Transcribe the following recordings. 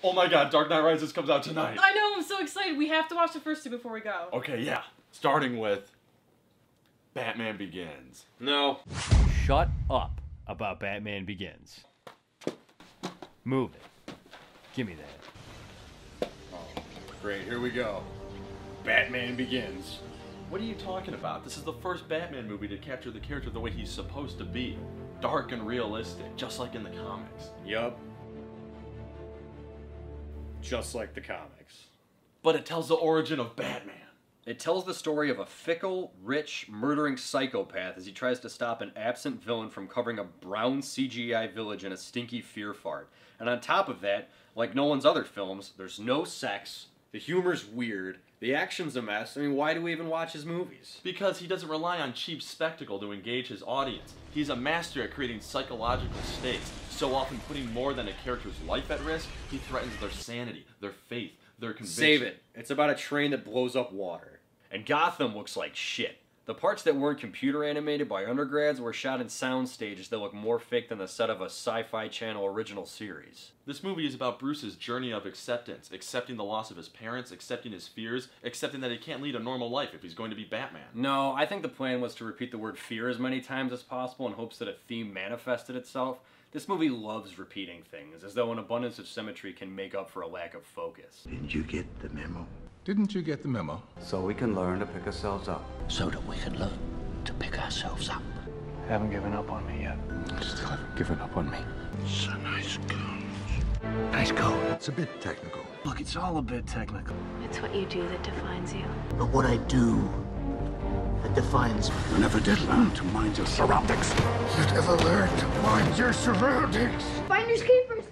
Oh my god, Dark Knight Rises comes out tonight. I know, I'm so excited. We have to watch the first two before we go. Okay, yeah. Starting with Batman Begins. No. Shut up about Batman Begins. Move it. Give me that. Oh, great, here we go. Batman Begins. What are you talking about? This is the first Batman movie to capture the character the way he's supposed to be. Dark and realistic, just like in the comics. Yup. Just like the comics. But it tells the origin of Batman. It tells the story of a fickle, rich, murdering psychopath as he tries to stop an absent villain from covering a brown CGI village in a stinky fear fart. And on top of that, like Nolan's other films, there's no sex, the humor's weird, the action's a mess. I mean, why do we even watch his movies? Because he doesn't rely on cheap spectacle to engage his audience. He's a master at creating psychological stakes, so often putting more than a character's life at risk, he threatens their sanity, their faith, their conviction. Save it. It's about a train that blows up water. And Gotham looks like shit. The parts that weren't computer animated by undergrads were shot in sound stages that look more fake than the set of a Sci-Fi Channel original series. This movie is about Bruce's journey of acceptance, accepting the loss of his parents, accepting his fears, accepting that he can't lead a normal life if he's going to be Batman. No, I think the plan was to repeat the word fear as many times as possible in hopes that a theme manifested itself. This movie loves repeating things, as though an abundance of symmetry can make up for a lack of focus. Didn't you get the memo? Didn't you get the memo? So we can learn to pick ourselves up. So that we can learn to pick ourselves up. Haven't given up on me yet. Still haven't given up on me. It's a nice gun. Nice gun. It's a bit technical. Look, it's all a bit technical. It's what you do that defines you. But what I do that defines me. You never did learn to mind your surroundings. You never learned to mind your surroundings. Finders keepers.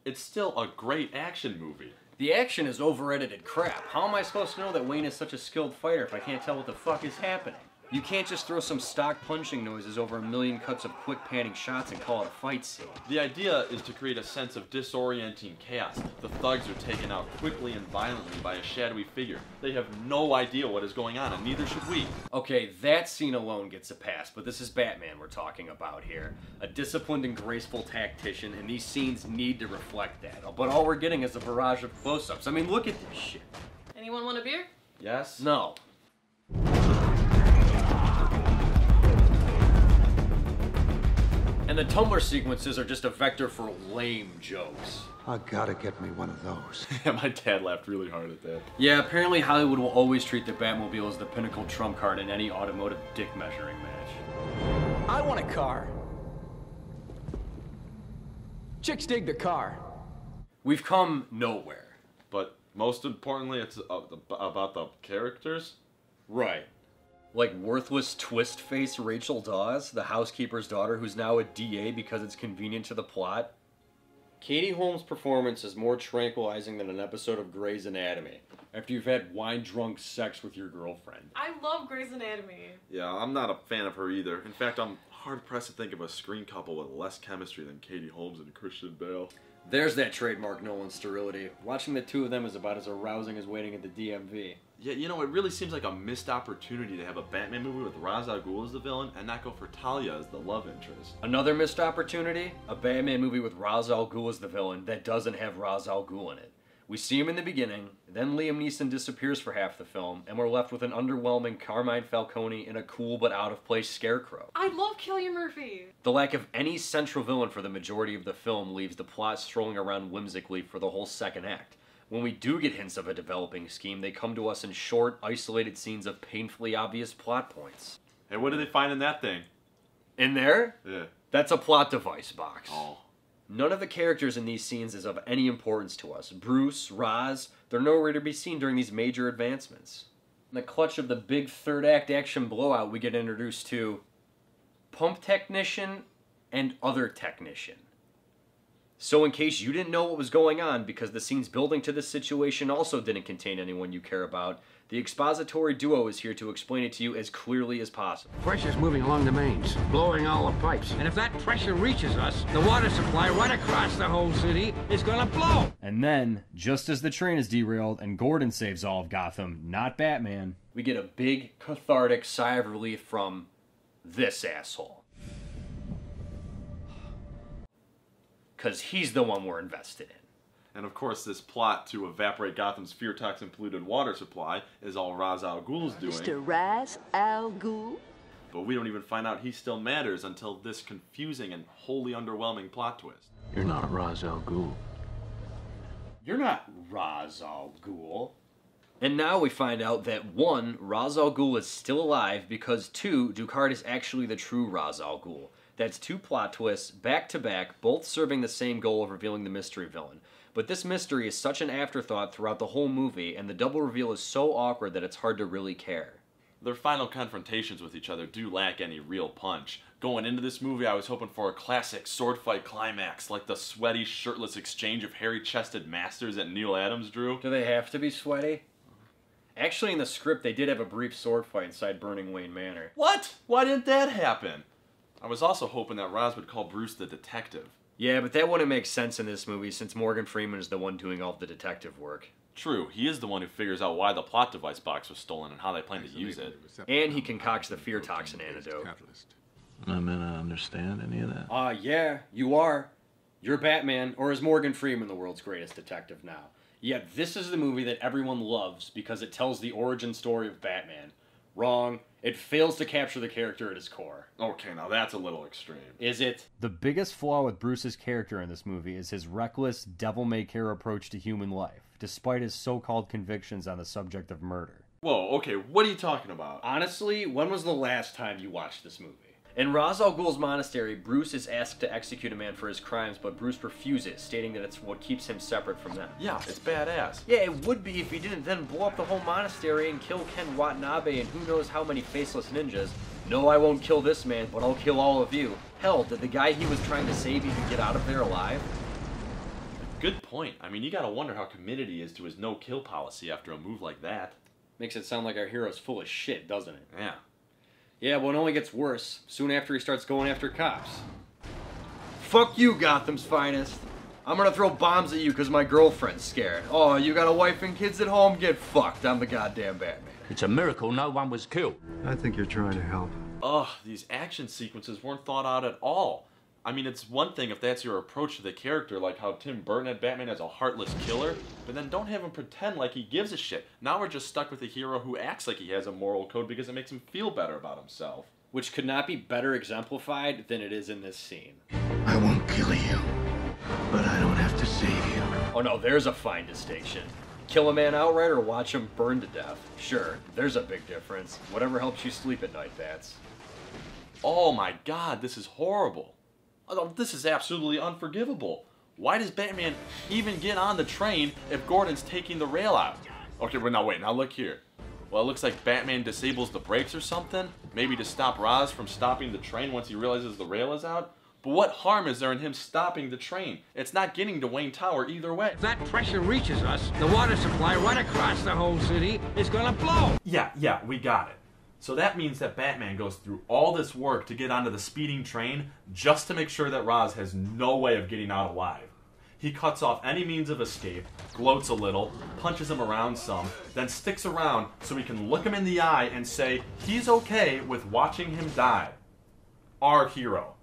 It's still a great action movie. The action is over-edited crap. How am I supposed to know that Wayne is such a skilled fighter if I can't tell what the fuck is happening? You can't just throw some stock punching noises over a million cuts of quick panning shots and call it a fight scene. The idea is to create a sense of disorienting chaos. The thugs are taken out quickly and violently by a shadowy figure. They have no idea what is going on, and neither should we. Okay, that scene alone gets a pass, but this is Batman we're talking about here. A disciplined and graceful tactician, and these scenes need to reflect that. But all we're getting is a barrage of close-ups. I mean, look at this shit. Anyone want a beer? Yes? No. And the Tumblr sequences are just a vector for lame jokes. I gotta get me one of those. Yeah, my dad laughed really hard at that. Yeah, apparently Hollywood will always treat the Batmobile as the pinnacle trump card in any automotive dick measuring match. I want a car. Chicks dig the car. We've come nowhere. But most importantly, it's about the characters? Right. Like worthless twist-face Rachel Dawes, the housekeeper's daughter who's now a DA because it's convenient to the plot. Katie Holmes' performance is more tranquilizing than an episode of Grey's Anatomy, after you've had wine-drunk sex with your girlfriend. I love Grey's Anatomy. Yeah, I'm not a fan of her either. In fact, I'm hard-pressed to think of a screen couple with less chemistry than Katie Holmes and Christian Bale. There's that trademark Nolan sterility. Watching the two of them is about as arousing as waiting at the DMV. Yeah, you know, it really seems like a missed opportunity to have a Batman movie with Ra's al Ghul as the villain and not go for Talia as the love interest. Another missed opportunity? A Batman movie with Ra's al Ghul as the villain that doesn't have Ra's al Ghul in it. We see him in the beginning, then Liam Neeson disappears for half the film, and we're left with an underwhelming Carmine Falcone and a cool but out-of-place Scarecrow. I love Cillian Murphy. The lack of any central villain for the majority of the film leaves the plot strolling around whimsically for the whole second act. When we do get hints of a developing scheme, they come to us in short, isolated scenes of painfully obvious plot points. Hey, what did they find in that thing? In there? Yeah. That's a plot device box. Oh. None of the characters in these scenes is of any importance to us. Bruce, Ra's, they're nowhere to be seen during these major advancements. In the clutch of the big third act action blowout, we get introduced to Pump Technician and Other Technician. So in case you didn't know what was going on, because the scenes building to this situation also didn't contain anyone you care about, the expository duo is here to explain it to you as clearly as possible. Pressure's moving along the mains, blowing all the pipes. And if that pressure reaches us, the water supply right across the whole city is gonna blow! And then, just as the train is derailed and Gordon saves all of Gotham, not Batman, we get a big, cathartic sigh of relief from this asshole. because he's the one we're invested in. And of course, this plot to evaporate Gotham's fear toxin polluted water supply is all Ra's al Ghul's doing. Mr. Ra's al Ghul? But we don't even find out he still matters until this confusing and wholly underwhelming plot twist. You're not Ra's al Ghul. You're not Ra's al Ghul. And now we find out that 1, Ra's al Ghul is still alive because 2, Ducard is actually the true Ra's al Ghul. That's 2 plot twists, back to back, both serving the same goal of revealing the mystery villain. But this mystery is such an afterthought throughout the whole movie, and the double reveal is so awkward that it's hard to really care. Their final confrontations with each other do lack any real punch. Going into this movie, I was hoping for a classic sword fight climax, like the sweaty, shirtless exchange of hairy-chested masters that Neil Adams drew. Do they have to be sweaty? Actually, in the script, they did have a brief sword fight inside Burning Wayne Manor. What? Why didn't that happen? I was also hoping that Ra's would call Bruce the detective. Yeah, but that wouldn't make sense in this movie since Morgan Freeman is the one doing all the detective work. True, he is the one who figures out why the plot device box was stolen and how they plan to use it. And he concocts the fear toxin antidote. I mean, I understand any of that. Yeah, you are. You're Batman, or is Morgan Freeman the world's greatest detective now? Yet this is the movie that everyone loves because it tells the origin story of Batman. Wrong. It fails to capture the character at his core. Okay, now that's a little extreme. Is it? The biggest flaw with Bruce's character in this movie is his reckless, devil-may-care approach to human life, despite his so-called convictions on the subject of murder. Whoa, okay, what are you talking about? Honestly, when was the last time you watched this movie? In Ra's al Ghul's monastery, Bruce is asked to execute a man for his crimes, but Bruce refuses, stating that it's what keeps him separate from them. Yeah, it's badass. Yeah, it would be if he didn't then blow up the whole monastery and kill Ken Watanabe and who knows how many faceless ninjas. No, I won't kill this man, but I'll kill all of you. Hell, did the guy he was trying to save even get out of there alive? Good point. I mean, you gotta wonder how committed he is to his no-kill policy after a move like that. Makes it sound like our hero's full of shit, doesn't it? Yeah. Yeah, well, it only gets worse soon after he starts going after cops. Fuck you, Gotham's finest. I'm gonna throw bombs at you because my girlfriend's scared. Oh, you got a wife and kids at home? Get fucked. I'm the goddamn Batman. It's a miracle no one was killed. I think you're trying to help. Ugh, these action sequences weren't thought out at all. I mean, it's one thing if that's your approach to the character, like how Tim Burton had Batman as a heartless killer, but then don't have him pretend like he gives a shit. Now we're just stuck with a hero who acts like he has a moral code because it makes him feel better about himself. Which could not be better exemplified than it is in this scene. I won't kill you, but I don't have to save you. Oh no, there's a fine distinction. Kill a man outright or watch him burn to death. Sure, there's a big difference. Whatever helps you sleep at night, Bats. Oh my god, this is horrible. Oh, this is absolutely unforgivable. Why does Batman even get on the train if Gordon's taking the rail out? Okay, but now wait, now look here. Well, it looks like Batman disables the brakes or something. Maybe to stop Ra's from stopping the train once he realizes the rail is out. But what harm is there in him stopping the train? It's not getting to Wayne Tower either way. If that pressure reaches us, the water supply right across the whole city is gonna blow. Yeah, we got it. So that means that Batman goes through all this work to get onto the speeding train just to make sure that Ra's has no way of getting out alive. He cuts off any means of escape, gloats a little, punches him around some, then sticks around so he can look him in the eye and say he's okay with watching him die. Our hero.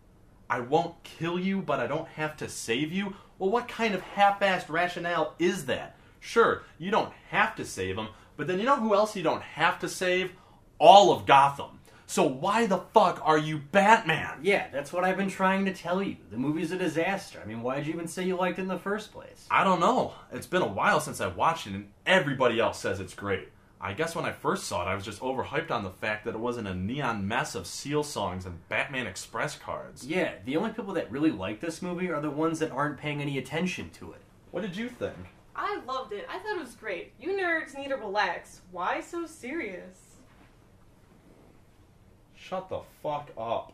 I won't kill you, but I don't have to save you? Well, what kind of half-assed rationale is that? Sure, you don't have to save him, but then you know who else you don't have to save? All of Gotham. So why the fuck are you Batman? Yeah, that's what I've been trying to tell you. The movie's a disaster. I mean, why'd you even say you liked it in the first place? I don't know. It's been a while since I watched it, and everybody else says it's great. I guess when I first saw it, I was just overhyped on the fact that it wasn't a neon mess of Seal songs and Batman Express cards. Yeah, the only people that really like this movie are the ones that aren't paying any attention to it. What did you think? I loved it. I thought it was great. You nerds need to relax. Why so serious? Shut the fuck up.